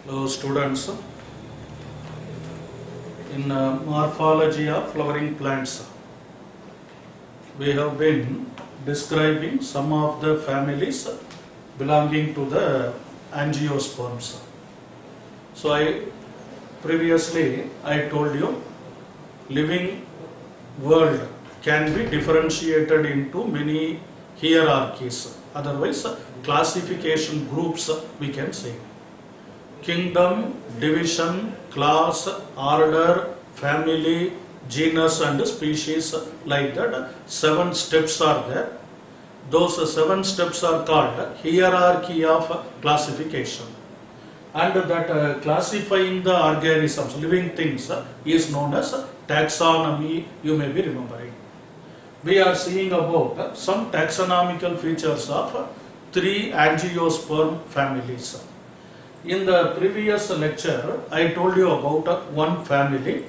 Hello students, in morphology of flowering plants, we have been describing some of the families belonging to the angiosperms. So previously I told you living world can be differentiated into many hierarchies, otherwise classification groups we can say. Kingdom, division, class, order, family, genus and species, like that 7 steps are there. Those 7 steps are called hierarchy of classification, and that classifying the organisms, living things, is known as taxonomy. You may be remembering. We are seeing about some taxonomical features of 3 angiosperm families. In the previous lecture, I told you about one family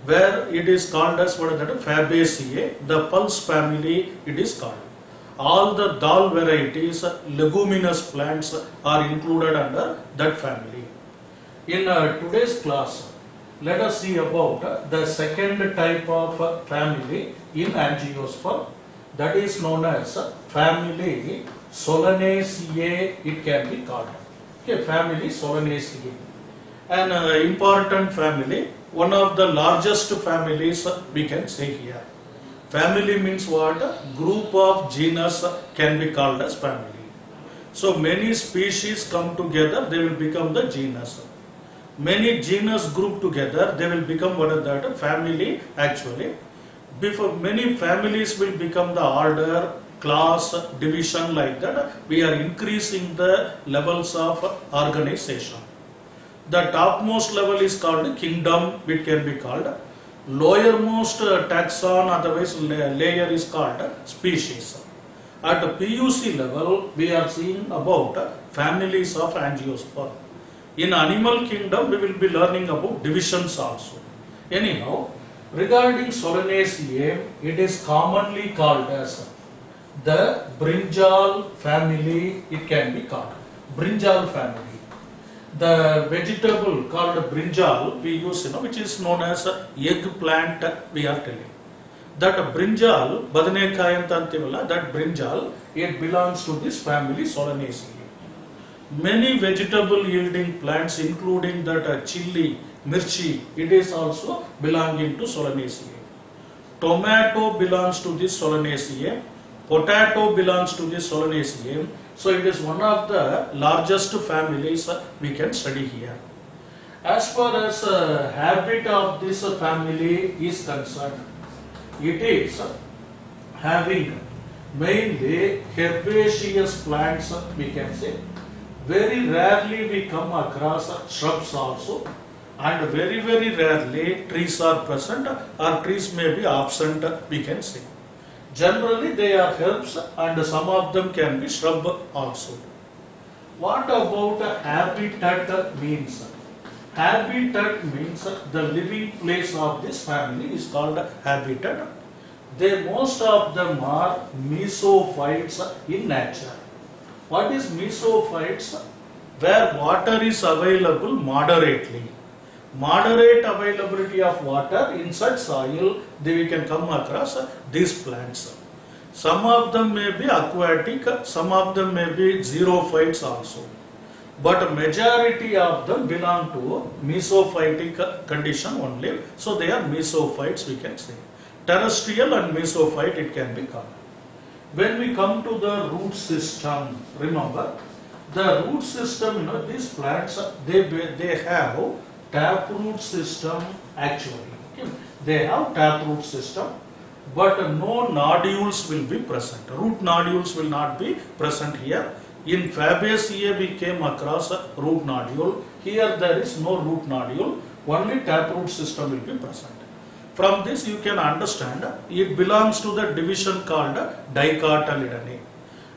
where it is called as what is that? Fabaceae. The pulse family it is called. All the dal varieties, leguminous plants are included under that family. In today's class, let us see about the second type of family in angiosperm, that is known as family Solanaceae, it can be called. Okay, family Solanaceae. An important family, one of the largest families we can say here. Family means what? Group of genus can be called as family. So many species come together, they will become the genus. Many genus group together, they will become what is that? Family actually. Before many families will become the order, class, division, like that. We are increasing the levels of organization. The topmost level is called kingdom, it can be called. Lowermost taxon, otherwise layer, is called species. At PUC level, we are seeing about families of angiosperm. In animal kingdom, we will be learning about divisions also. Anyhow, regarding Solanaceae, it is commonly called as the brinjal family, it can be called. Brinjal family. The vegetable called brinjal we use, which is known as eggplant, we are telling. That brinjal, badanekaya antivalla, that brinjal, it belongs to this family Solanaceae. Many vegetable yielding plants, including that chili, mirchi, it is also belonging to Solanaceae. Tomato belongs to this Solanaceae. Potato belongs to this Solanaceae. So it is one of the largest families we can study here. As far as habit of this family is concerned, it is having mainly herbaceous plants, we can say. Very rarely we come across shrubs also, and very rarely trees are present, or trees may be absent, we can say. Generally they are herbs and some of them can be shrub also. What about habitat means? Habitat means the living place of this family is called habitat. Most of them are mesophytes in nature. What is mesophytes? Where water is available moderately. Moderate availability of water in such soil, we can come across these plants. Some of them may be aquatic, some of them may be xerophytes also. But majority of them belong to mesophytic condition only. So they are mesophytes, we can say. Terrestrial and mesophyte it can be called. When we come to the root system, remember, the root system, these plants, they have taproot system actually. Okay. They have taproot system, but no nodules will be present. Root nodules will not be present here. In Fabaceae we came across a root nodule. Here there is no root nodule, only taproot system will be present. From this you can understand it belongs to the division called dicotyledonate.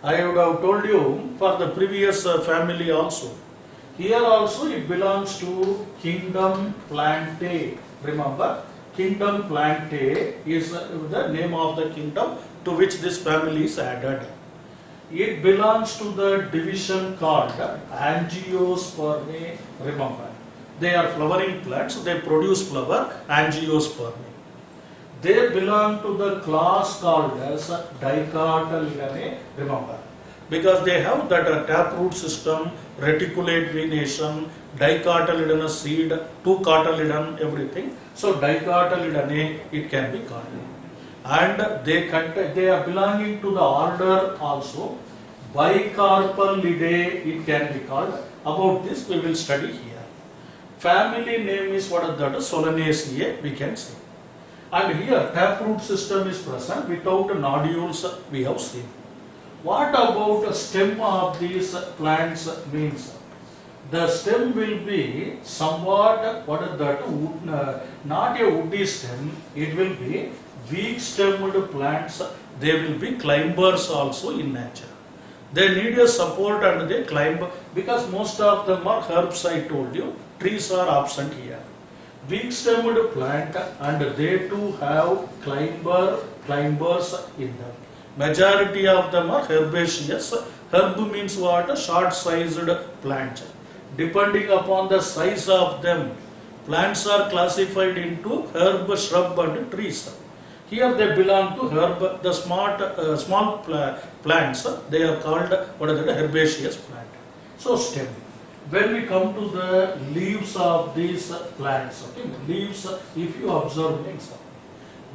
I would have told you for the previous family also. Here also it belongs to kingdom Plantae. Remember, kingdom Plantae is the name of the kingdom to which this family is added. It belongs to the division called angiospermae. Remember, they are flowering plants. They produce flower, angiospermae. They belong to the class called as dicotyledonnae. Remember, because they have that taproot system, reticulate venation, dicotyledonous seed, two cotyledon, everything. So dicotyledonnae it can be called. And they are belonging to the order also Bicarpellidae it can be called. About this we will study here. Family name is what is that? Solanaceae we can say. And here taproot system is present without nodules we have seen. What about the stem of these plants means? The stem will be somewhat, what is that, not a woody stem, it will be weak stemmed plants. They will be climbers also in nature. They need a support and they climb because most of them are herbs, I told you. Trees are absent here. Weak stemmed plant and they too have climbers in them. Majority of them are herbaceous. Herb means what? A short sized plant. Depending upon the size of them, plants are classified into herb, shrub and trees. Here they belong to herb, the small plants, they are called what is it? Herbaceous plant. So stem. When we come to the leaves of these plants, okay, leaves, if you observe things,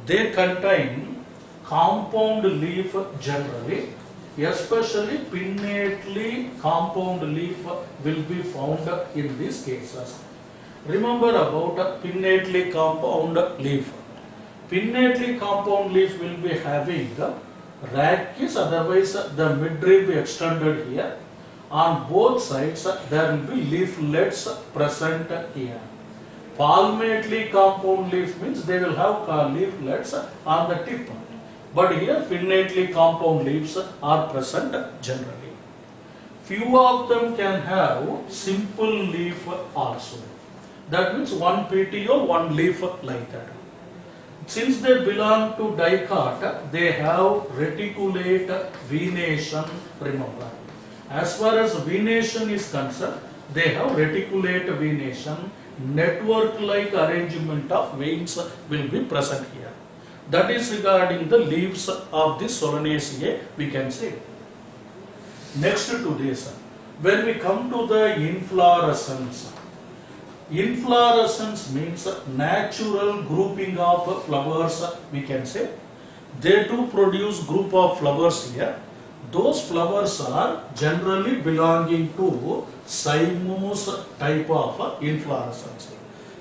they contain compound leaf generally, especially pinnately compound leaf will be found in these cases. Remember about pinnately compound leaf. Pinnately compound leaf will be having rachis, otherwise the midrib extended here. On both sides there will be leaflets present here. Palmately compound leaf means they will have leaflets on the tip. But here pinnately compound leaves are present generally. Few of them can have simple leaf also. That means one petiole, one leaf like that. Since they belong to dicot, they have reticulate venation, remember. As far as venation is concerned, they have reticulate venation, network-like arrangement of veins will be present here. That is regarding the leaves of the Solanaceae, we can say. Next to this, when we come to the inflorescence, inflorescence means natural grouping of flowers, we can say. They do produce group of flowers here. Those flowers are generally belonging to cymose type of inflorescence.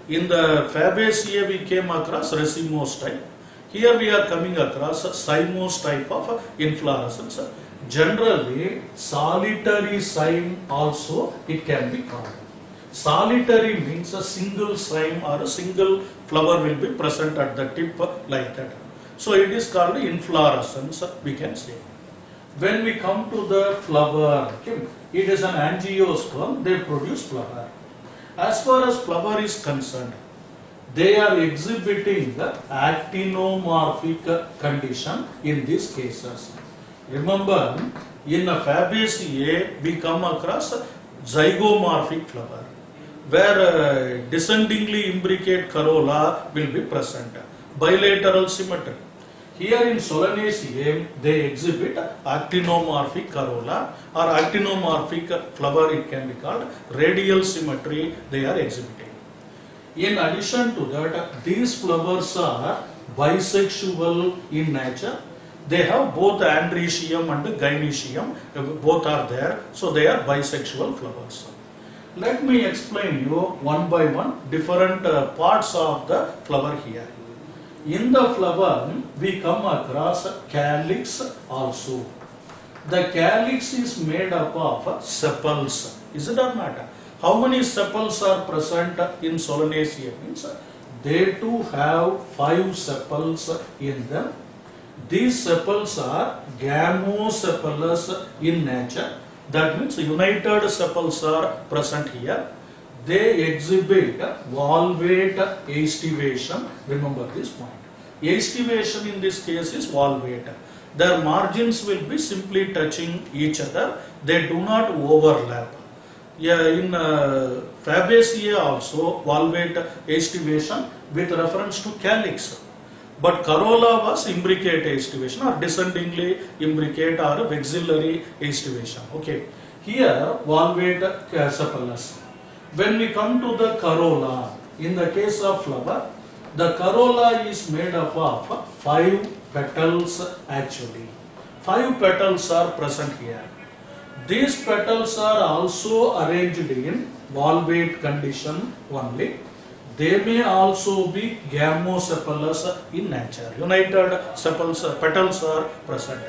In the Fabaceae we came across racemose type. Here we are coming across cymose type of inflorescence. Generally solitary cyme also it can be called. Solitary means a single cyme or a single flower will be present at the tip like that. So it is called inflorescence, we can say. When we come to the flower, it is an angiosperm, they produce flower. As far as flower is concerned, they are exhibiting the actinomorphic condition in these cases. Remember, in a Fabaceae, we come across zygomorphic flower, where descendingly imbricate corolla will be present, bilateral symmetry. Here in Solanaceae, they exhibit actinomorphic corolla or actinomorphic flower, it can be called, radial symmetry they are exhibiting. In addition to that, these flowers are bisexual in nature. They have both androecium and gynoecium, both are there, so they are bisexual flowers. Let me explain you one by one different parts of the flower here. In the flower, we come across calyx also. The calyx is made up of sepals. Is it or not? How many sepals are present in Solanaceae? Means they too have 5 sepals in them. These sepals are gamosepalous in nature. That means united sepals are present here. They exhibit valvate aestivation. Remember this point. Aestivation in this case is valvate. their margins will be simply touching each other. They do not overlap. Yeah, in Fabaceae also valvate aestivation with reference to calyx. But corolla was imbricate aestivation or descendingly imbricate or vexillary aestivation. Okay. Here valvate sepals. When we come to the corolla, in the case of flower, the corolla is made up of 5 petals actually. 5 petals are present here. These petals are also arranged in valvate condition only. They may also be gamosepalous in nature. United sepals, petals are present.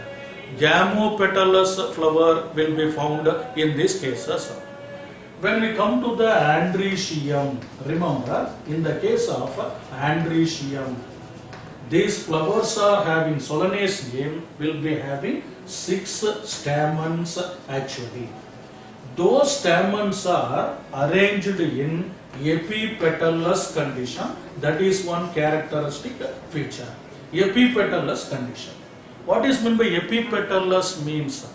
Gamopetalous flower will be found in these cases. When we come to the androecium, remember in the case of androecium, these flowers are having Solanaceae will be having 6 stamens actually. Those stamens are arranged in epipetalous condition. That is one characteristic feature. Epipetalous condition. What is meant by epipetalous means?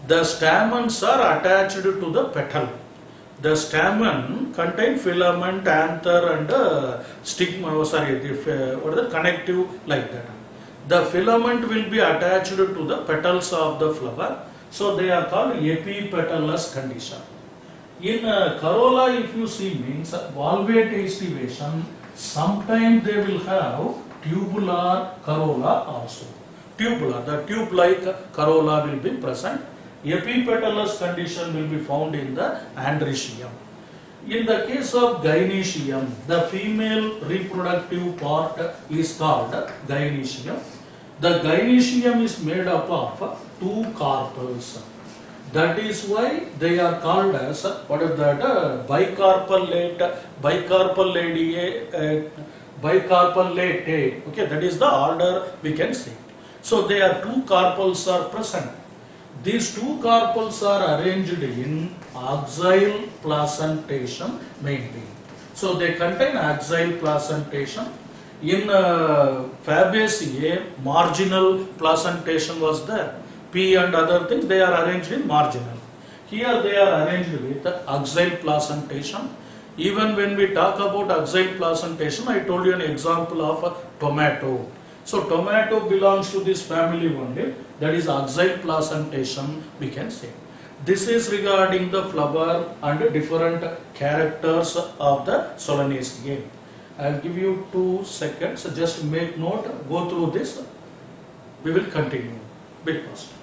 The stamens are attached to the petal. The stamen contain filament, anther and stigma, what is the connective like that. The filament will be attached to the petals of the flower. So they are called epipetalous condition. In corolla, if you see means valvate aestivation, sometimes they will have tubular corolla also. Tubular, the tube-like corolla will be present. Epipetalous condition will be found in the androecium. In the case of gynoecium, the female reproductive part is called gynoecium. The gynoecium is made up of 2 carpels. That is why they are called as what is that bicarpellate. Okay, that is the order we can see. So they are 2 carpels are present. These 2 carpels are arranged in axile placentation mainly. So they contain axile placentation. In Fabaceae, marginal placentation was there. P and other things, they are arranged in marginal. Here they are arranged with axile placentation. Even when we talk about axile placentation, I told you an example of a tomato. So tomato belongs to this family only, that is axile placentation we can say. This is regarding the flower and different characters of the Solanaceae. I will give you 2 seconds, just make note, go through this, we will continue bit first.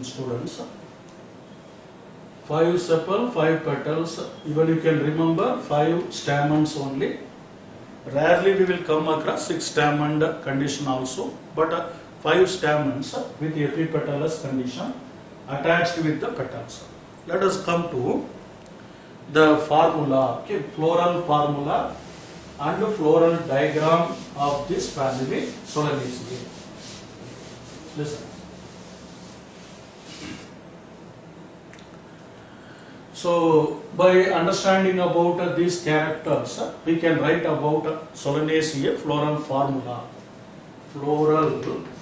Students, 5 sepal, 5 petals, even you can remember 5 stamens only. Rarely we will come across 6 stamened condition also, but 5 stamens with epipetalous condition attached with the petals. Let us come to the formula, okay, floral formula and floral diagram of this family Solanaceae. Listen. So, by understanding about these characters, we can write about Solanaceae floral formula. Floral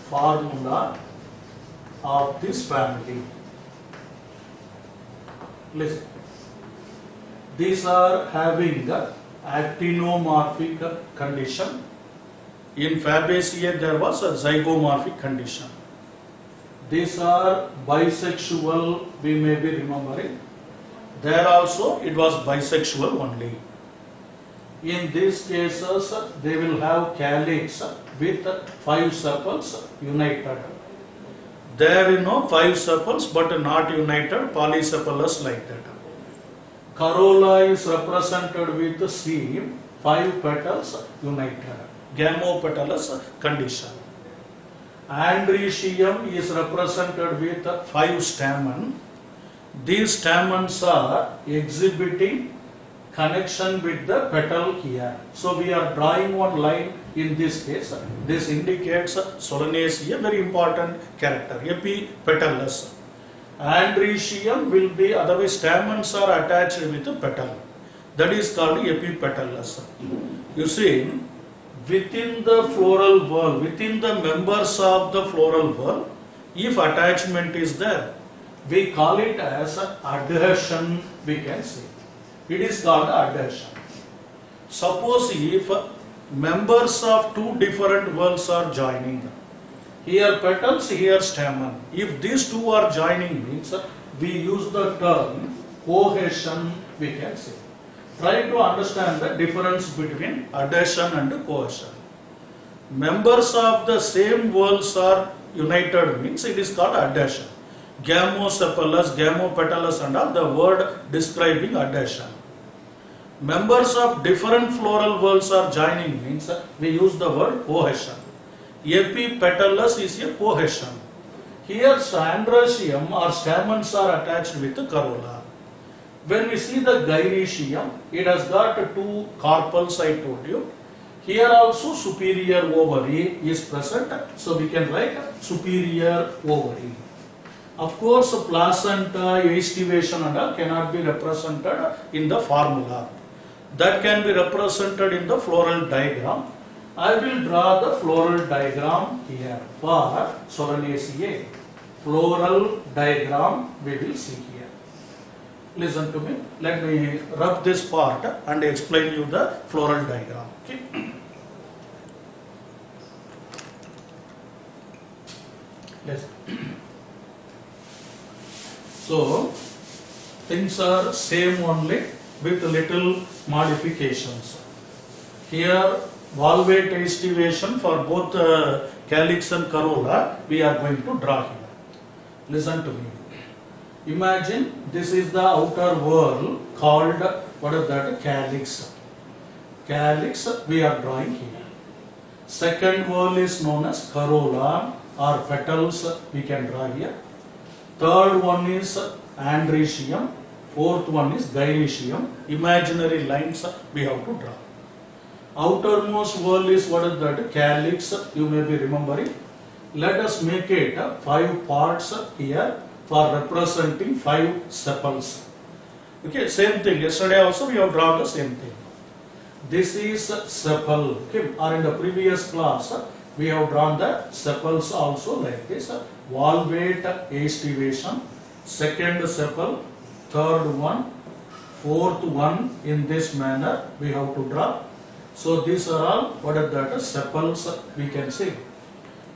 formula of this family. Listen. These are having actinomorphic condition. In Fabaceae there was a zygomorphic condition. These are bisexual, we may be remembering. There also it was bisexual only. In these cases they will have calyx with 5 sepals united. There is no 5 sepals but not united, polysepalous like that. Corolla is represented with C, 5 petals united, gamopetalous condition. Androecium is represented with 5 stamen. These stamens are exhibiting connection with the petal here. So we are drawing one line in this case. This indicates Solanaceae, very important character, epipetalous. Androecium will be, otherwise stamens are attached with the petal. That is called epipetalous. You see, within the floral whorl, within the members of the floral whorl, if attachment is there, we call it as adhesion, we can say. It is called adhesion. Suppose if members of 2 different whorls are joining, here petals, here stamen. If these 2 are joining means we use the term cohesion, we can say. Try to understand the difference between adhesion and cohesion. Members of the same whorls are united means it is called adhesion. Gamosepalous, gamopetalous and all, the word describing adhesion. Members of different floral whorls are joining means we use the word cohesion. Epipetalous is a cohesion. Here Androecium or stamens are attached with the corolla. When we see the Gynoecium, it has got 2 carpels, I told you. Here also superior ovary is present, so we can write superior ovary. Of course, placenta, aestivation and all cannot be represented in the formula. That can be represented in the floral diagram. I will draw the floral diagram here for Solanaceae. Floral diagram we will see here. Listen to me. Let me rub this part and explain you the floral diagram. Okay. Listen. So things are same only with little modifications. Here valvate aestivation for both calyx and corolla we are going to draw here. Listen to me. Imagine this is the outer whorl called, what is that, calyx. Calyx we are drawing here. Second whorl is known as corolla or petals we can draw here. Third one is Androecium. Fourth one is Gynoecium. Imaginary lines we have to draw. Outermost whorl is, what is that, calyx, you may be remembering. Let us make it 5 parts here for representing 5 sepals. Okay, same thing. Yesterday also we have drawn the same thing. This is sepal. Okay, or in the previous class we have drawn the sepals also like this. Valvate aestivation, second sepal, third one, fourth one, in this manner we have to draw. So these are all, what are that, sepals we can say.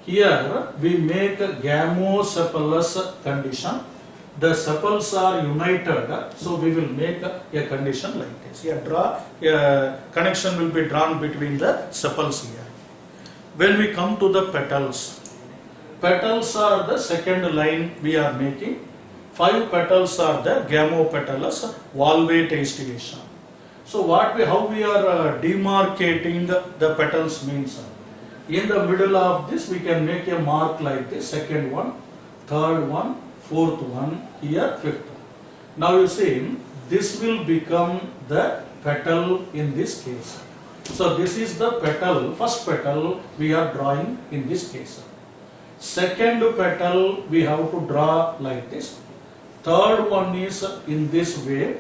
Here we make a gamosepalous condition. The sepals are united, so we will make a condition like this. Here draw, a connection will be drawn between the sepals here. When we come to the petals, petals are the second line we are making. 5 petals are the gamopetalous valvate aestivation. So how we are demarcating the petals means, in the middle of this we can make a mark like this, second one, third one, fourth one, here fifth one. Now you see, this will become the petal in this case. So this is the petal, first petal we are drawing in this case. Second petal we have to draw like this. Third one is in this way.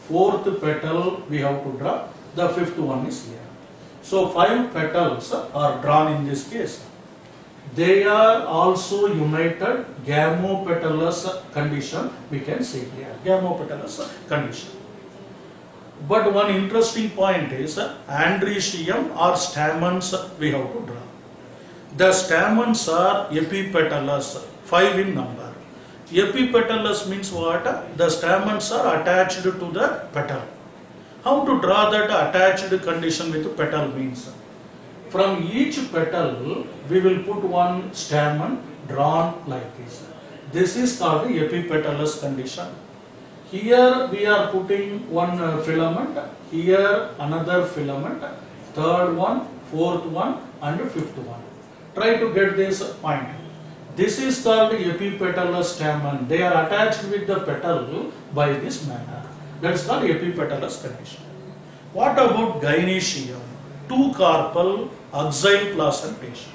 Fourth petal we have to draw. The fifth one is here. So 5 petals are drawn in this case. They are also united gamopetalous condition we can see here. Gamopetalous condition. But one interesting point is Androecium or stamens we have to draw. The stamens are epipetalous, 5 in number. Epipetalous means what? The stamens are attached to the petal. How to draw that attached condition with petal means? From each petal we will put one stamen drawn like this. This is called the epipetalous condition. Here we are putting one filament, here another filament, third one, fourth one and fifth one. Try to get this point. This is called epipetalous stamen. They are attached with the petal by this manner. That is called epipetalous condition. What about gynoecium? Two carpal axile placentation.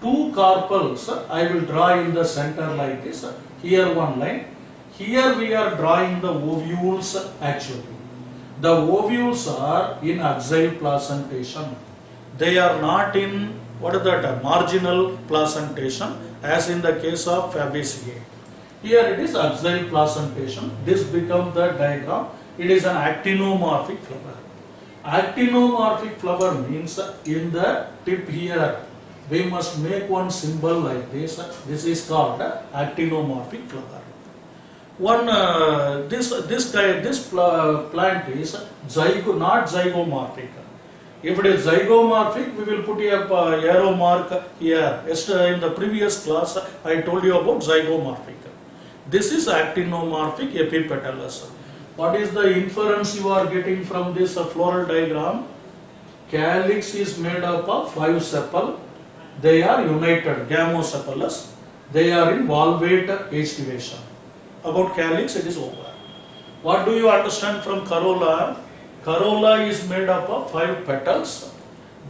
Two carpals, I will draw in the center like this. Here one line. Here we are drawing the ovules actually. The ovules are in axile placentation. They are not in, what is that, marginal placentation as in the case of Fabaceae. Here it is axile placentation. This becomes the diagram. It is an actinomorphic flower. Actinomorphic flower means in the tip here we must make one symbol like this. This is called actinomorphic flower. One this plant is not zygomorphic. If it is zygomorphic, we will put a arrow mark here. Yesterday in the previous class, I told you about zygomorphic. This is actinomorphic epipetalous. What is the inference you are getting from this floral diagram? Calyx is made up of 5 sepal. They are united, gamosepalous. They are in valvate aestivation. About calyx, it is over. What do you understand from corolla? Corolla is made up of 5 petals.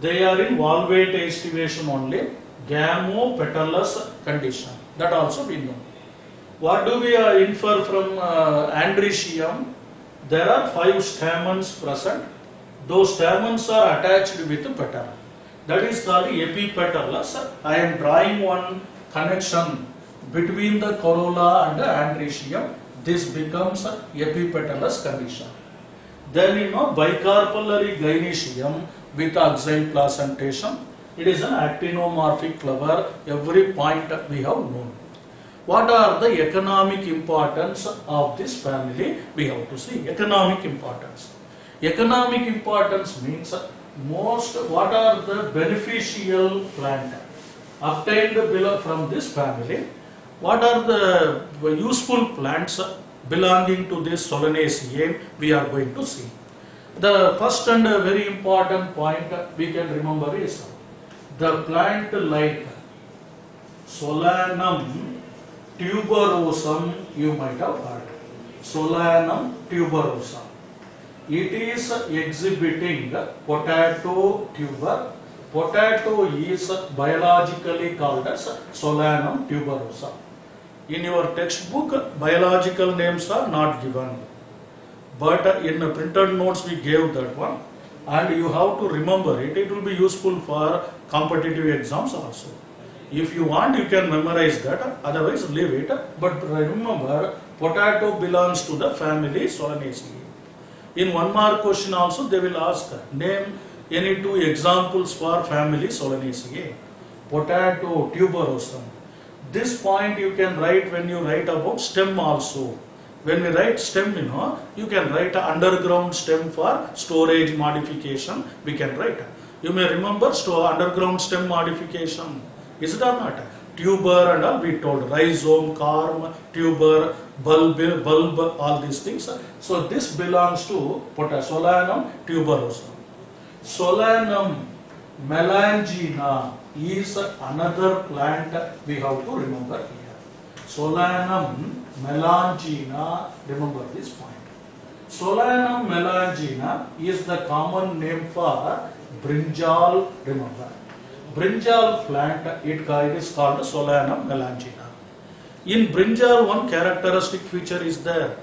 They are in valvate aestivation only. Gamopetalous condition. That also we know. What do we infer from androecium? There are 5 stamens present. Those stamens are attached with the petal. That is called epipetalous. I am drawing one connection between the corolla and the androecium. This becomes epipetalous condition. Then bicarpellary gynoecium with axile placentation. It is an actinomorphic flower. Every point we have known. What are the economic importance of this family? We have to see economic importance. Economic importance means what are the beneficial plant obtained below from this family? What are the useful plants belonging to this Solanaceae? We are going to see. The first and very important point we can remember is the plant like Solanum tuberosum, you might have heard. Solanum tuberosum. It is exhibiting potato tuber. Potato is biologically called as Solanum tuberosa. In your textbook, biological names are not given. But in the printed notes we gave that one. And you have to remember it. It will be useful for competitive exams also. If you want, you can memorize that. Otherwise, leave it. But remember, potato belongs to the family Solanaceae. In 1 mark question also, they will ask, name any 2 examples for family Solanaceae. Potato, tuberosum. This point you can write when you write about stem also. When we write stem, you can write underground stem for storage modification. We can write. You may remember underground stem modification. Is it or not? Tuber and all we told. Rhizome, carm, tuber, bulb, all these things. So this belongs to Solanum tuberosum. Solanum melangina is another plant we have to remember here. Solanum melangina, remember this point. Solanum melangina is the common name for brinjal, remember. Brinjal plant, it is called Solanum melangina. In brinjal, one characteristic feature is there.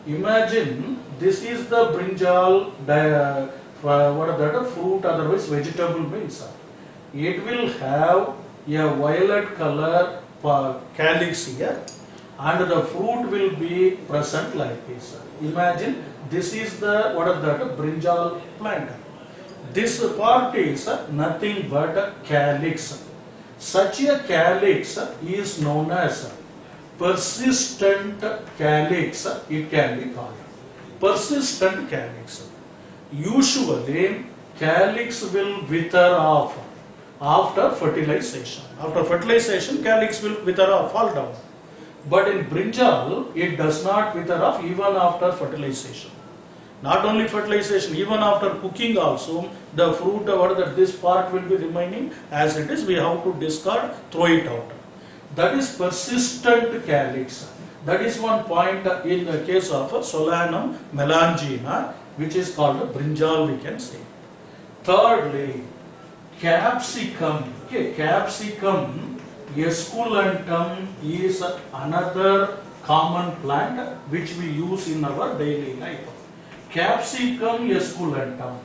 Imagine this is the brinjal, what is that? Fruit, otherwise vegetable means. It will have a violet color calyx here, and the fruit will be present like this. Imagine this is the brinjal plant. This part is nothing but calyx. Such a calyx is known as persistent calyx. It can be called persistent calyx. Usually, calyx will wither off after fertilization. After fertilization, calyx will wither off, fall down. But in brinjal, it does not wither off even after fertilization. Not only fertilization, even after cooking also, the fruit, this part will be remaining as it is. We have to discard, throw it out. that is persistent calyx. That is one point in the case of Solanum melangina, which is called a brinjal, we can say. Thirdly, capsicum. Okay, capsicum esculentum is another common plant which we use in our daily life. Capsicum esculentum.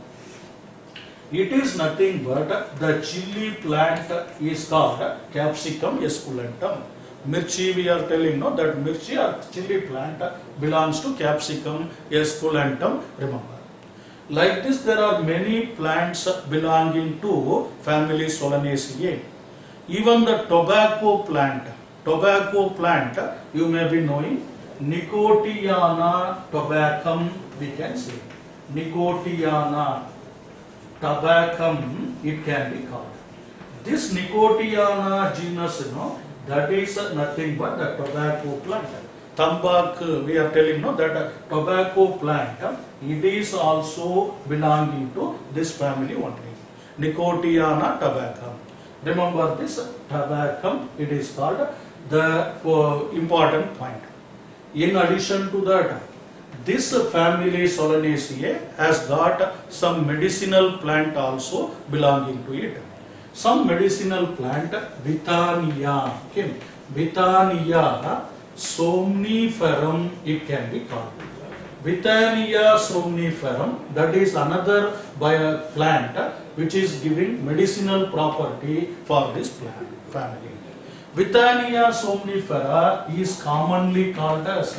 It is nothing but the chili plant is called Capsicum esculentum. Mirchi, we are telling no that mirchi or chili plant belongs to Capsicum esculentum. Remember, like this there are many plants belonging to family Solanaceae. Even the tobacco plant you may be knowing, Nicotiana tabacum, we can say. Nicotiana tabacum, it can be called. This Nicotiana genus, that is nothing but the tobacco plant. Tambak, we are telling that tobacco plant, it is also belonging to this family only. Nicotiana tabacum. Remember this tabacum, it is called the important point. In addition to that, this family Solanaceae has got some medicinal plant also belonging to it. Some medicinal plant, Withania, okay, Withania somniferum, it can be called. Withania somniferum, that is another plant which is giving medicinal property for this plant family. Withania somnifera is commonly called as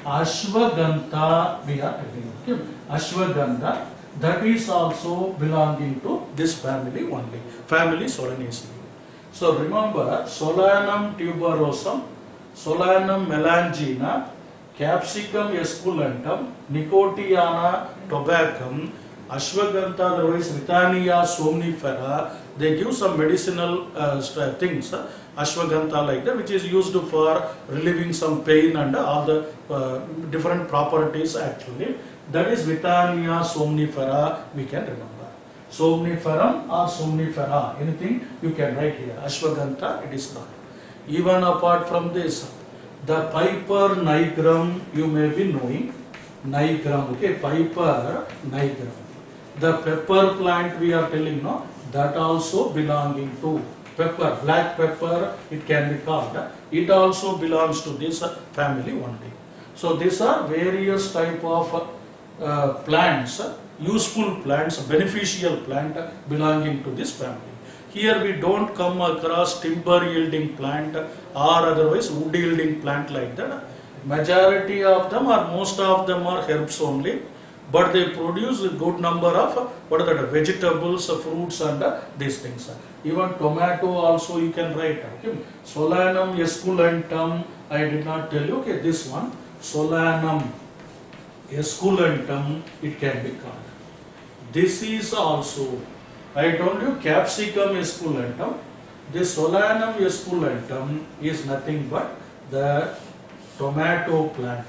Ashwagandha, we are telling. Okay? Ashwagandha, that is also belonging to this family only, family Solanaceae. So remember, Solanum tuberosum, Solanum melangina, Capsicum esculentum, Nicotiana tabacum, Ashwagandha, otherwise Withania somnifera, they give some medicinal things, Ashwagandha like that, which is used for relieving some pain and all the different properties actually. That is Withania somnifera, we can remember. Somniferum or somnifera, anything you can write here. Ashwagandha, it is called. Even apart from this, the Piper nigrum, you may be knowing. Nigrum, okay, Piper nigrum. The pepper plant we are telling, no, that also belonging to pepper, black pepper, it can be called. It also belongs to this family only. So these are various type of plants, useful plants, beneficial plant belonging to this family. Here we don't come across timber yielding plant or otherwise wood yielding plant like that. Majority of them or most of them are herbs only, but they produce a good number of vegetables, fruits and these things. Even tomato also you can write. Okay. Solanum esculentum, I did not tell you. Okay, this one, Solanum esculentum, it can be called. This is also, I told you, Capsicum esculentum. This Solanum esculentum is nothing but the tomato plant,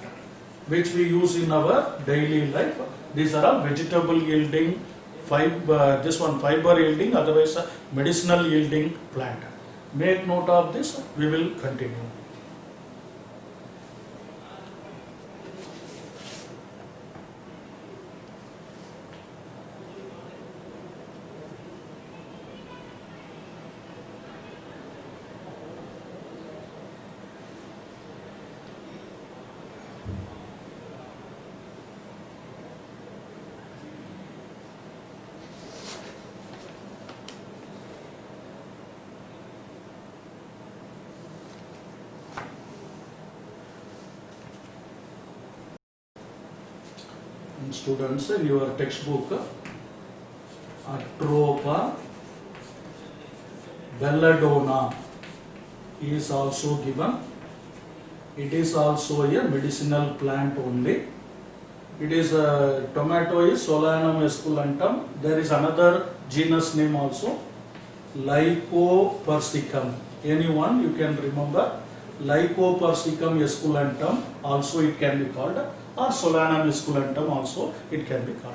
which we use in our daily life. These are all vegetable yielding, this one fiber yielding, otherwise medicinal yielding plant. Make note of this, we will continue. Students, in your textbook, Atropa belladonna is also given. It is also a medicinal plant only. It is tomato is Solanum esculentum. There is another genus name also, Lycopersicum. Anyone you can remember? Lycopersicum esculentum also it can be called, or Solanum esculentum also it can be called.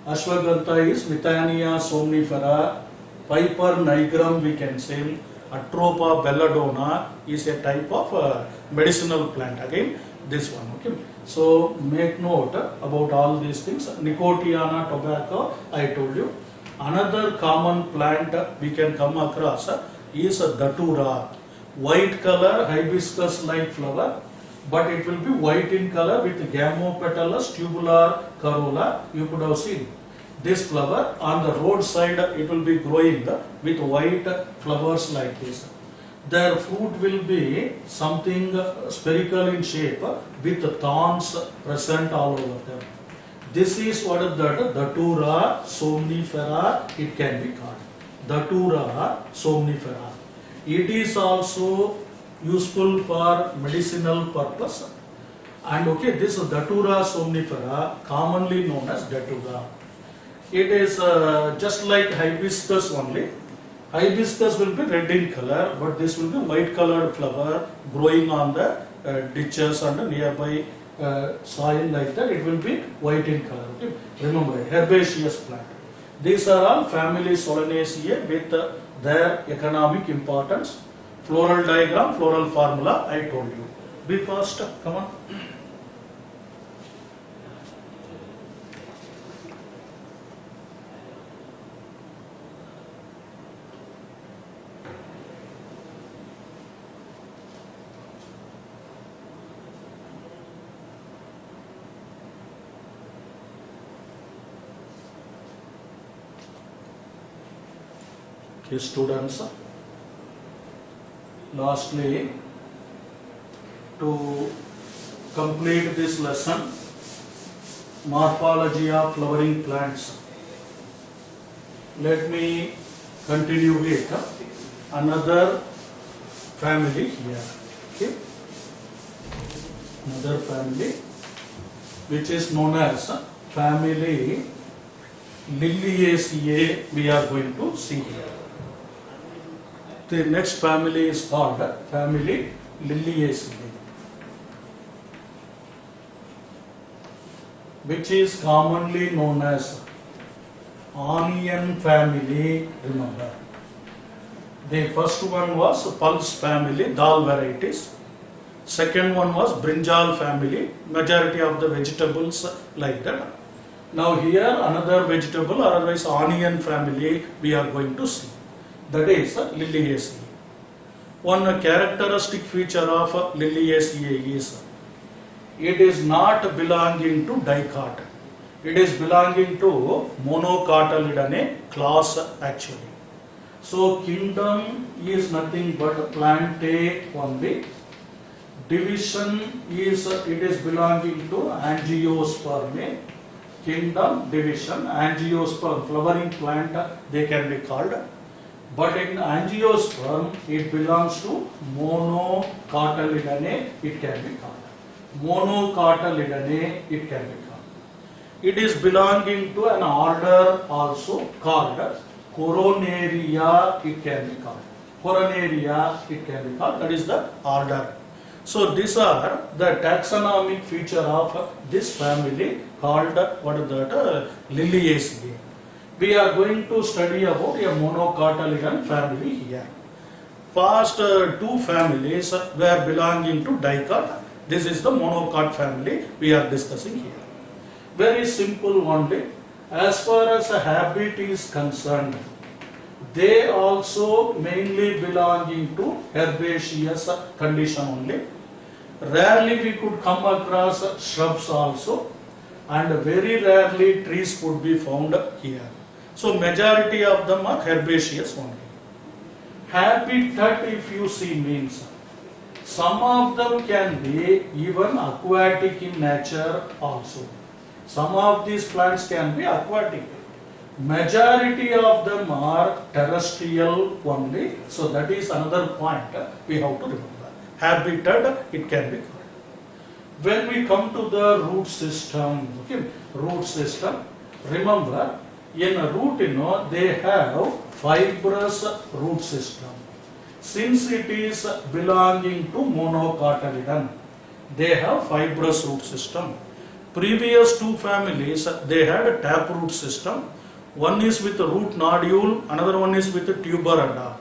Ashwagandha is Withania somnifera, Piper nigrum we can say, Atropa belladonna is a type of medicinal plant. Again, this one. Okay. So make note about all these things. Nicotiana tobacco, I told you. Another common plant we can come across is datura. White color, hibiscus-like flower, but it will be white in color with gamopetalous tubular corolla. You could have seen this flower on the roadside. It will be growing with white flowers like this. Their fruit will be something spherical in shape with thorns present all over them. This is what is that? Datura somnifera, it can be called. Datura somnifera. It is also useful for medicinal purpose. And okay, this Datura somnifera, commonly known as Datura. It is just like hibiscus only. Hibiscus will be red in color, but this will be white colored flower growing on the ditches and nearby soil like that. It will be white in color. Okay? Remember, herbaceous plant. These are all family Solanaceae with their economic importance. Floral diagram, floral formula, I told you. Be fast, come on. Okay, students. Lastly, to complete this lesson, morphology of flowering plants, let me continue with another family here. Okay? Another family which is known as family Liliaceae, we are going to see here. The next family is called family Liliaceae, which is commonly known as onion family. Remember, the first one was pulse family, dal varieties. Second one was brinjal family, majority of the vegetables like that. Now here another vegetable, or otherwise onion family we are going to see. That is Liliaceae. One characteristic feature of Liliaceae is it is not belonging to dicot. It is belonging to monocotyledone class actually. So kingdom is nothing but plantae only. Division is it is belonging to angiospermae. Kingdom, division, angiosperm, flowering plant they can be called. But in angiosperm, it belongs to monocotyledone, it can be called. Monocotyledone, it can be called. It is belonging to an order also called Coronaria, it can be called. Coronaria, it can be called. That is the order. So these are the taxonomic feature of this family called what is that? Liliaceae. We are going to study about a monocotyledon family here. First two families were belonging to dicot. This is the monocot family we are discussing here. Very simple only. As far as a habit is concerned, they also mainly belonging to herbaceous condition only. Rarely we could come across shrubs also, and very rarely trees could be found here. So majority of them are herbaceous only. Habitat, if you see, means some of them can be even aquatic in nature also. Some of these plants can be aquatic. Majority of them are terrestrial only. So that is another point we have to remember. Habitat, it can be called. When we come to the root system, okay, root system, remember, in a root, they have fibrous root system. Since it is belonging to monocotyledon, they have fibrous root system. Previous two families, they had a taproot system. One is with the root nodule, another one is with the tuber and all.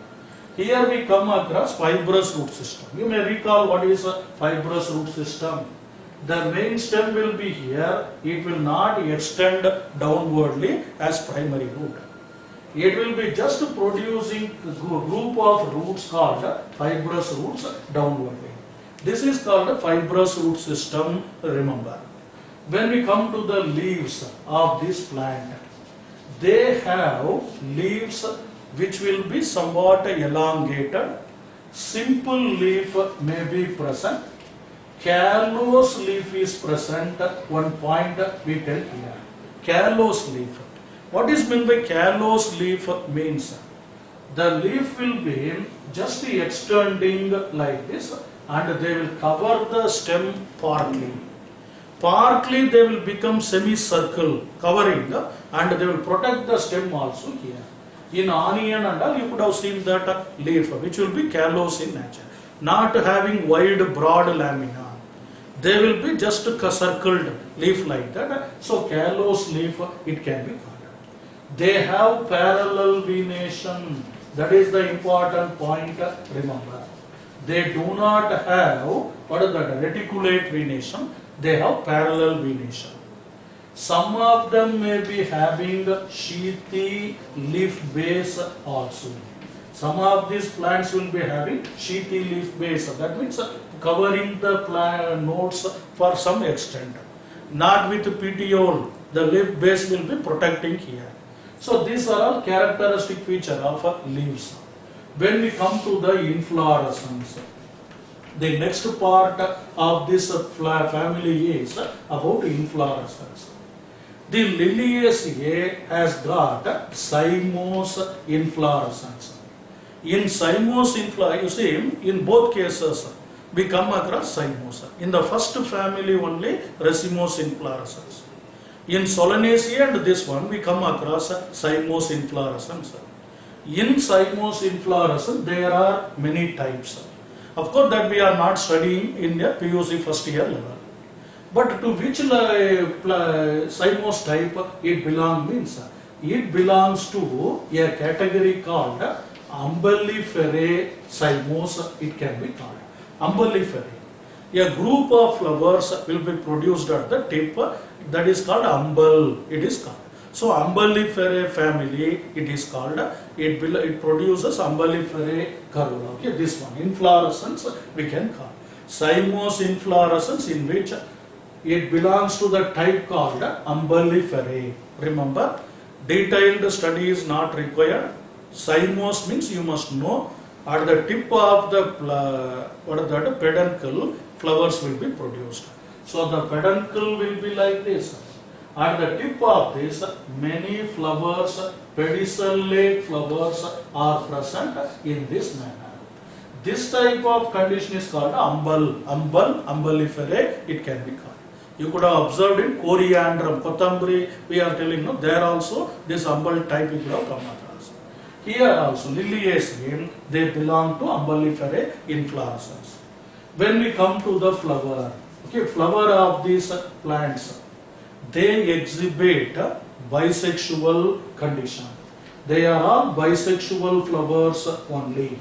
Here we come across fibrous root system. You may recall what is a fibrous root system. The main stem will be here. It will not extend downwardly as primary root. It will be just producing a group of roots called fibrous roots downwardly. This is called a fibrous root system, remember. When we come to the leaves of this plant, they have leaves which will be somewhat elongated. Simple leaf may be present. Callose leaf is present. One point we tell here. Callose leaf. What is meant by callose leaf means? The leaf will be just extending like this and they will cover the stem partly. Partly they will become semicircle covering and they will protect the stem also here. In onion and all you could have seen that leaf which will be callose in nature. Not having wide broad lamina. They will be just a circled leaf like that. So callose leaf it can be called. They have parallel venation. That is the important point, remember. They do not have, what is that, reticulate venation. They have parallel venation. Some of them may be having sheathy leaf base also. Some of these plants will be having sheathy leaf base. That means covering the plant nodes for some extent. Not with petiole. The leaf base will be protecting here. So these are all characteristic feature of leaves. When we come to the inflorescence, the next part of this family is about inflorescence. The Liliaceae has got cymose inflorescence. In cymose inflorescence, you see, in both cases, we come across cymose. In the first family only, racemose inflorescence. In Solanaceae and this one, we come across cymose inflorescence. In cymose inflorescence, there are many types. Of course, that we are not studying in the PUC first year level. But to which cymose type it belongs means, it belongs to a category called Umbelliferae cymose, it can be called. Umbelliferae. A group of flowers will be produced at the tip, that is called umbel, it is called. So Umbelliferae family, it is called, it produces Umbelliferae corolla. Okay, this one, inflorescence we can call. Cymose inflorescence in which it belongs to the type called Umbelliferae. Remember, detailed study is not required. Cymose means you must know at the tip of the peduncle, flowers will be produced. So the peduncle will be like this. At the tip of this, many flowers, pedicellate flowers are present in this manner. This type of condition is called umbelliferae, it can be called. You could have observed in coriandrum, kothambari, we are telling, no, there also this umbel type you could have come across. Here also, Liliaceae, they belong to Umbelliferae inflorescence. When we come to the flower, okay, flower of these plants, they exhibit bisexual condition. They are all bisexual flowers only.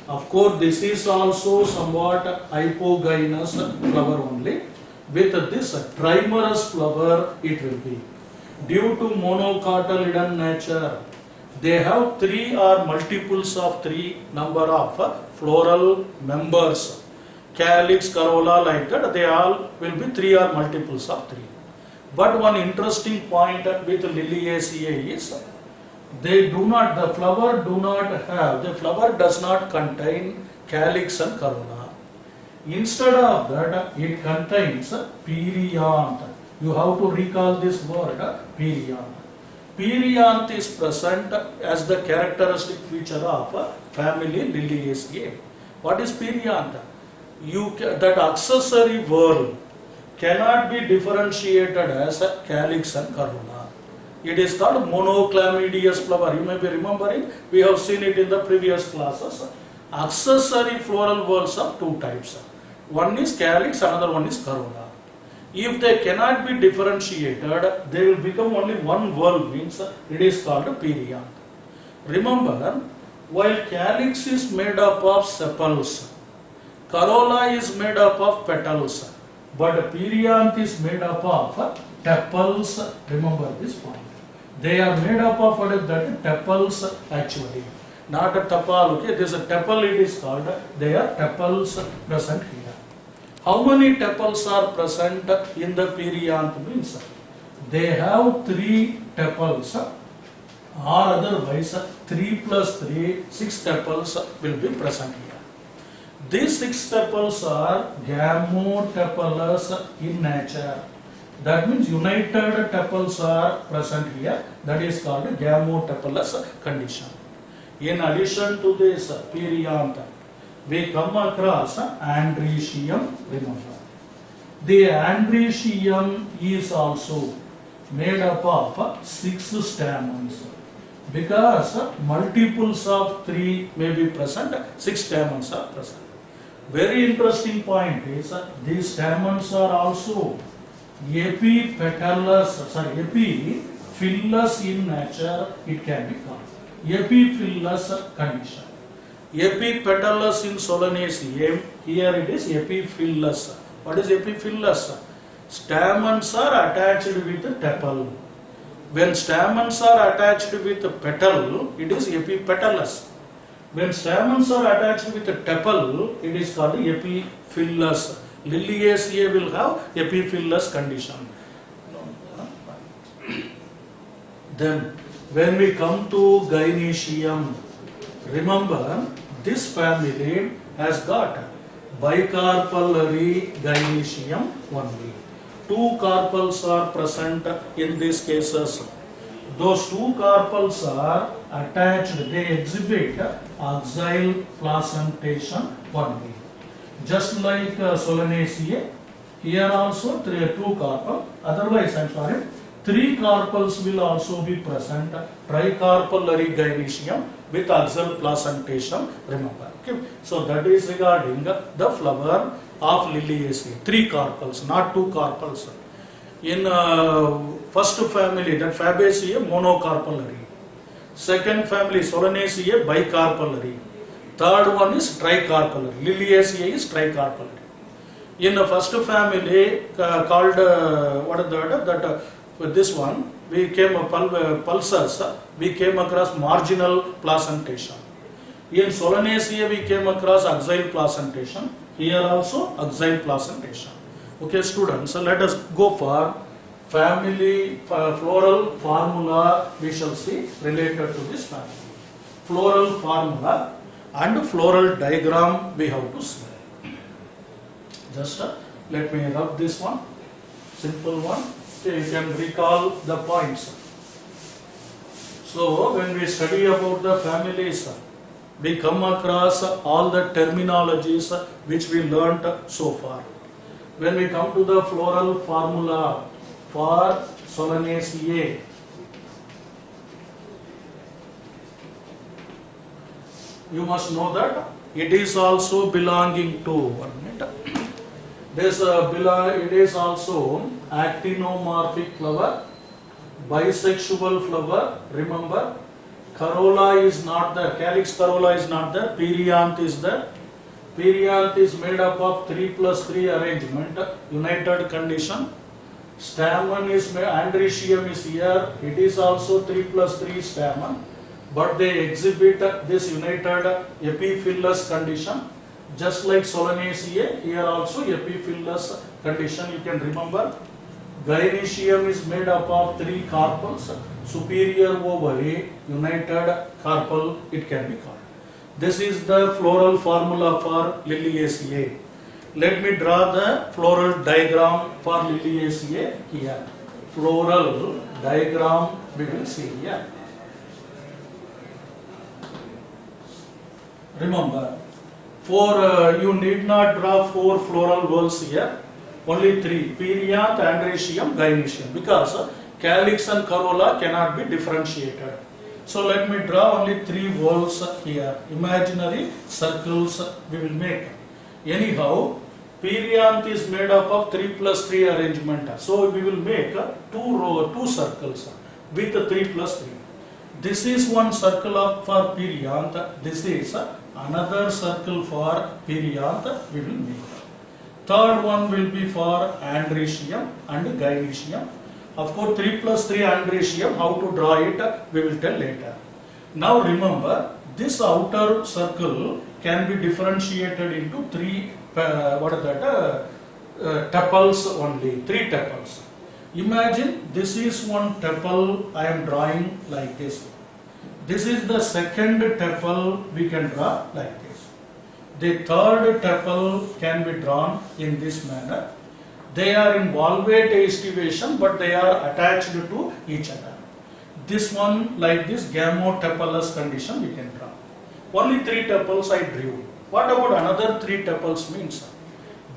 Of course, this is also somewhat hypogynous flower only. With this trimerous flower, it will be. Due to monocotyledon nature, they have 3 or multiples of 3 number of floral members. Calyx, corolla, like that, they all will be 3 or multiples of 3. But one interesting point with Liliaceae is, they do not, the flower does not contain calyx and corolla. Instead of that, it contains perianth. You have to recall this word, perianth. Perianth is present as the characteristic feature of family Liliaceae. What is perianth? That accessory whorl cannot be differentiated as calyx and corolla. It is called monochlamydeous flower. You may be remembering, we have seen it in the previous classes. Accessory floral whorls of 2 types. One is calyx, another one is corolla. If they cannot be differentiated, they will become only one whorl, means it is called perianth. Remember, while calyx is made up of sepals, corolla is made up of petals, but perianth is made up of tepals. Remember this point. They are made up of what is that? Tepals actually. Not a tepal, okay? This is a tepal, it is called. They are tepals present here. How many tepals are present in the perianth means? They have 3 tepals, or otherwise 3 plus 3, 6 tepals will be present here. These 6 tepals are gamotepalous in nature. That means united tepals are present here. That is called gamotepalous condition. In addition to this perianth, we come across androecium. Remember, the androecium is also made up of 6 stamens. Because multiples of 3 may be present, 6 stamens are present. Very interesting point is these stamens are also epiphyllous in nature, it can be called. Epiphyllous condition. Epipetalous in Solanaceae, here it is epiphyllous. What is epiphyllous? Stamens are attached with tepal. When stamens are attached with petal, it is epipetalous. When stamens are attached with tepal, it is called epiphyllous. Liliaceae will have epiphyllous condition. Then, when we come to Gynoecium, remember this family has got bicarpellary Gynoecium only. 2 carpels are present in these cases. Those 2 carpels are attached, they exhibit axial placentation only. Just like Solanaceae, here also 2 carpels, otherwise 3 carpels will also be present. Tricarpellary Gynoecium with axial placentation, remember. Okay. So that is regarding the flower of Liliaceae. 3 carpels, not 2 carpels. In first family, that Fabaceae, monocarpellary. Second family, Solanaceae, bicarpellary. Third one is tricarpellary. Liliaceae is tricarpellary. In the first family called what is that? With this one, we came pulsars. We came across marginal placentation. In Solanaceae, we came across axial placentation. Here also axial placentation. Okay, students. So let us go for family floral formula. We shall see related to this family. Floral formula and floral diagram we have to see. Just let me rub this one. Simple one. Okay, you can recall the points. So when we study about the families, we come across all the terminologies which we learnt so far. When we come to the floral formula for Solanaceae, you must know that it is also belonging to this it is also actinomorphic flower, bisexual flower. Remember, corolla is not there, calyx corolla is not there, perianth is there. Perianth is made up of 3 plus 3 arrangement, united condition. Stamen is made, androecium is here, it is also 3 plus 3 stamen, but they exhibit this united epiphyllous condition. Just like Solanaceae, here also epiphyllous condition, you can remember. Gynoecium is made up of 3 carpels, superior ovary, united carpel, it can be called. This is the floral formula for Liliaceae. Let me draw the floral diagram for Liliaceae here. Floral diagram we will see here. Remember, you need not draw 4 floral whorls here, only 3, perianth, androecium, gynoecium, because calyx and corolla cannot be differentiated. So let me draw only 3 whorls here, imaginary circles we will make. Anyhow, perianth is made up of 3 plus 3 arrangement, so we will make 2 circles with 3 plus 3. This is one circle of for perianth. This is another circle for perianth. We will make. Third one will be for androecium and gynoecium. Of course, 3 plus 3 androecium. How to draw it? We will tell later. Now remember, this outer circle can be differentiated into three. Tuples only. 3 tuples. Imagine this is one tuple I am drawing like this. This is the second tuple we can draw like this. The third tuple can be drawn in this manner. They are in valvate estivation, but they are attached to each other. This one like this gamotupulous condition we can draw. Only 3 tuples I drew. What about another 3 tuples means?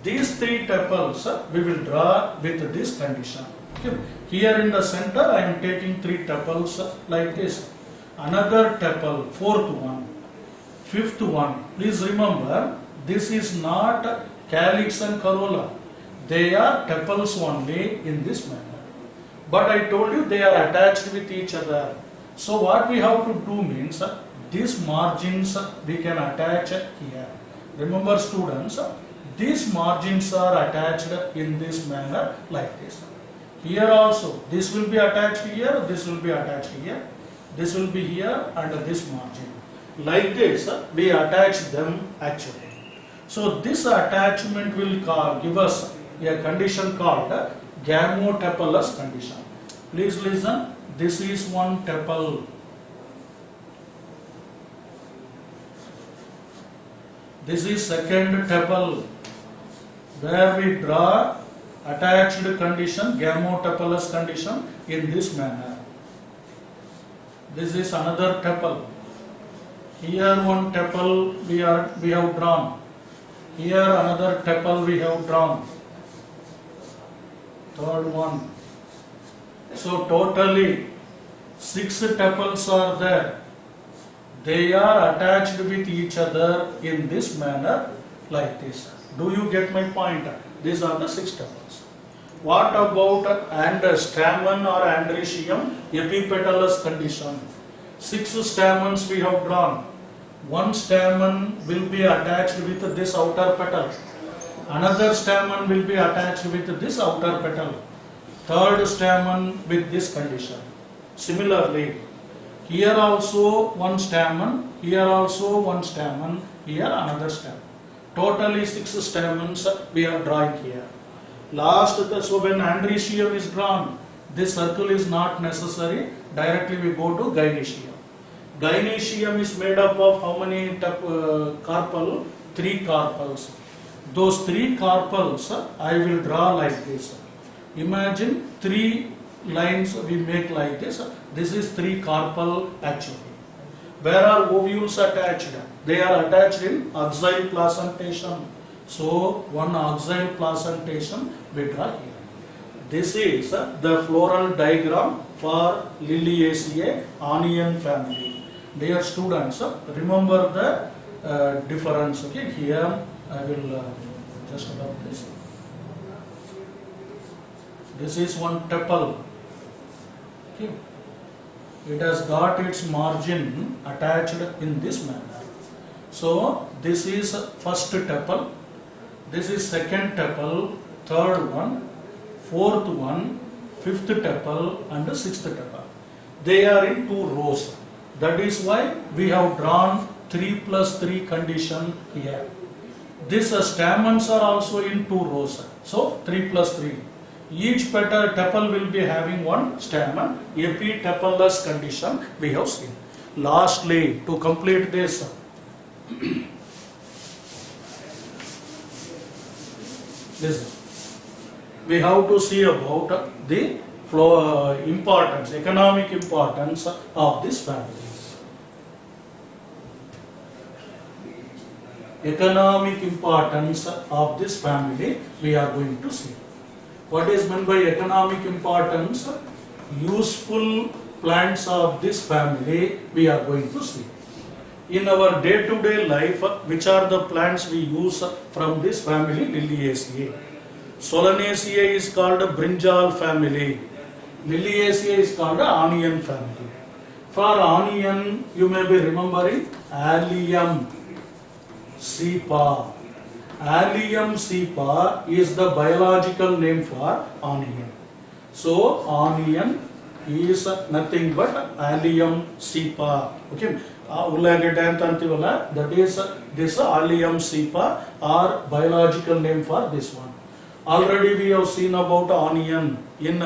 These 3 tuples we will draw with this condition. Okay. Here in the center I am taking 3 tuples like this. Another tuple, 4th one, 5th one. Please remember, this is not calyx and corolla. They are tuples only in this manner. But I told you they are attached with each other. So what we have to do means, these margins we can attach here. Remember students, these margins are attached in this manner like this. Here also, this will be attached here, this will be attached here, this will be here and this margin. Like this, we attach them actually. So this attachment will give us a condition called gamotupulous condition. Please listen, this is one tuple. This is second tuple, where we draw attached condition, gamotupulous condition in this manner. This is another tuple. Here one tuple we have drawn. Here another tuple we have drawn. Third one. So totally 6 tuples are there. They are attached with each other in this manner like this. Do you get my point? These are the 6 tuples. What about stamen or androecium epipetalous condition? 6 stamens we have drawn. One stamen will be attached with this outer petal. Another stamen will be attached with this outer petal. Third stamen with this condition. Similarly, here also one stamen, here also one stamen, here another stamen. Totally 6 stamens we are drawing here. Last, so when androecium is drawn, this circle is not necessary. Directly we go to gynoecium. Gynoecium is made up of how many carpal? 3 carpals. Those 3 carpals I will draw like this. Imagine 3 lines we make like this. This is 3 carpal actually. Where are ovules attached? They are attached in axile placentation. So one axile placentation we draw here. This is the floral diagram for Liliaceae onion family. Dear students, remember the difference. Okay, here I will just about this. This is one tuple. Okay. It has got its margin attached in this manner. So this is first tuple, this is second tuple, third one, fourth one, fifth tuple and sixth tuple. They are in 2 rows. That is why we have drawn 3 plus 3 condition here. These stamens are also in 2 rows. So 3 plus 3. Each petal tuple will be having one stamen. Epitupulous condition we have seen. Lastly, to complete this, we have to see about the importance, economic importance of this family. Economic importance of this family we are going to see. What is meant by economic importance? Useful plants of this family we are going to see. In our day-to-day life, which are the plants we use from this family, Liliaceae? Solanaceae is called brinjal family. Liliaceae is called onion family. For onion, you may be remembering Allium cepa. Allium cepa is the biological name for onion. So onion is nothing but Allium cepa. Okay, ullagedde anta antivalla, that is this Allium cepa or biological name for this one. Already we have seen about onion in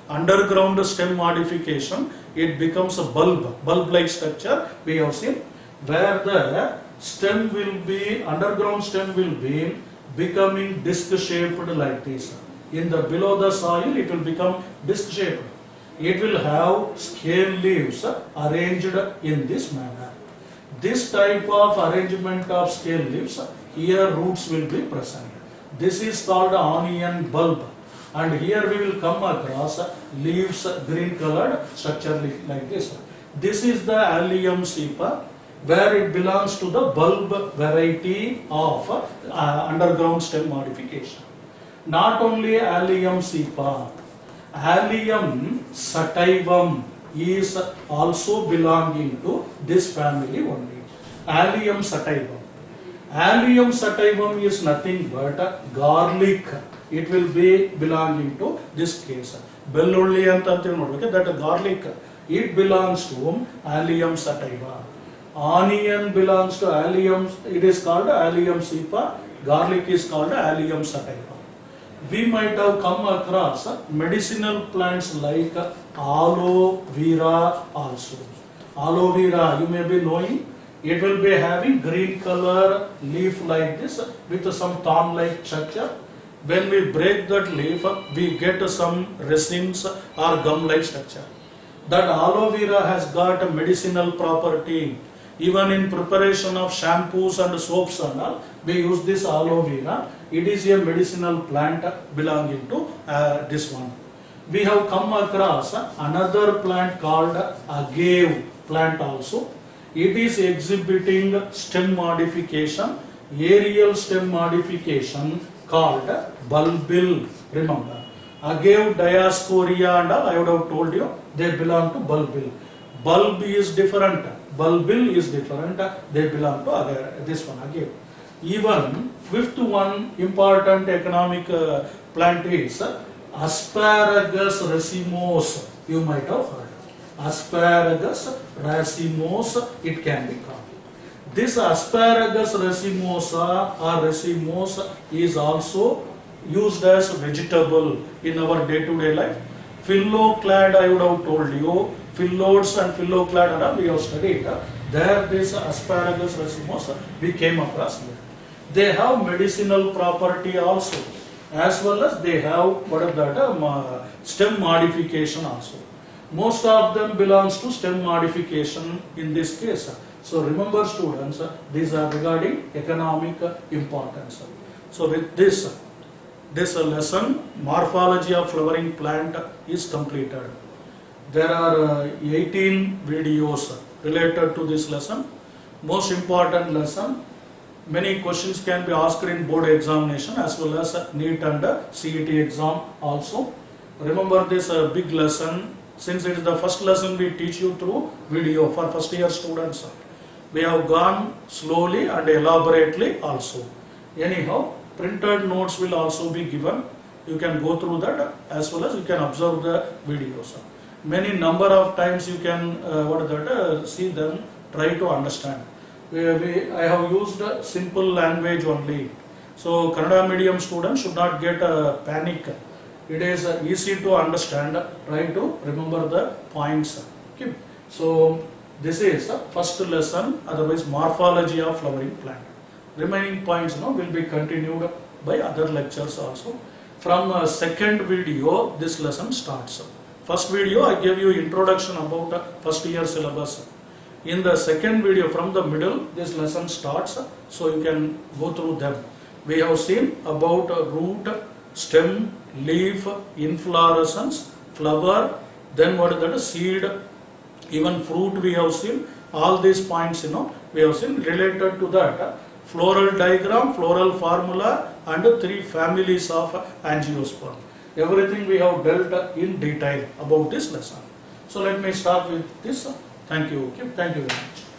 underground stem modification. It becomes a bulb-like structure. We have seen where the stem will be, underground stem will be becoming disc-shaped like this. In the below the soil, it will become disc-shaped. It will have scale leaves arranged in this manner. This type of arrangement of scale leaves, here roots will be present. This is called onion bulb, and here we will come across leaves, green colored structure like this. This is the Allium cepa, where it belongs to the bulb variety of underground stem modification. Not only Allium cepa, Allium sativum is also belonging to this family only. Allium sativum. Allium sativum is nothing but garlic. It will be belonging to this case. Bellulli anta antivi nodಬೇಕು, that garlic, it belongs to Allium sativa. Onion belongs to Allium, it is called Allium cepa. Garlic is called Allium sativa. We might have come across medicinal plants like aloe vera also. Aloe vera, you may be knowing, it will be having green color leaf like this with some thorn-like structure. When we break that leaf, we get some resins or gum-like structure. That aloe vera has got a medicinal property. Even in preparation of shampoos and soaps and all, we use this aloe vera. It is a medicinal plant belonging to this one. We have come across another plant called agave plant also. It is exhibiting stem modification, aerial stem modification called bulbil. Remember, agave, diascorea and all, I would have told you, they belong to bulbil. Bulb is different, bulbil is different, they belong to this one, agave. Even fifth one important economic plant is Asparagus racemose. You might have heard. Asparagus racemose, it can be called. This Asparagus racemosa or racemose is also used as vegetable in our day-to-day life. Phyllo-clad, I would have told you, phyllodes and phyllo-clad, we have studied. There this Asparagus racemose we came across here. They have medicinal property also, as well as they have what is that stem modification also. Most of them belongs to stem modification in this case. So remember students, these are regarding economic importance. So with this lesson, morphology of flowering plant is completed. There are 18 videos related to this lesson. Most important lesson. Many questions can be asked in board examination as well as NEET and CET exam also. Remember this big lesson, since it is the first lesson we teach you through video for first year students. We have gone slowly and elaborately also. Anyhow, printed notes will also be given. You can go through that as well as you can observe the videos. Many number of times you can see them, try to understand. I have used simple language only. So Kannada medium students should not get panic. It is easy to understand. Try to remember the points. Okay. So this is the first lesson, otherwise morphology of flowering plant. Remaining points will be continued by other lectures also. From second video, this lesson starts. First video I gave you introduction about first year syllabus. In the second video from the middle, this lesson starts, so you can go through them. We have seen about root, stem, leaf, inflorescence, flower, then what is that, seed, even fruit we have seen. All these points we have seen related to that. Floral diagram, floral formula and 3 families of angiosperm. Everything we have dealt in detail about this lesson. So let me start with this. Thank you. Okay, thank you very much.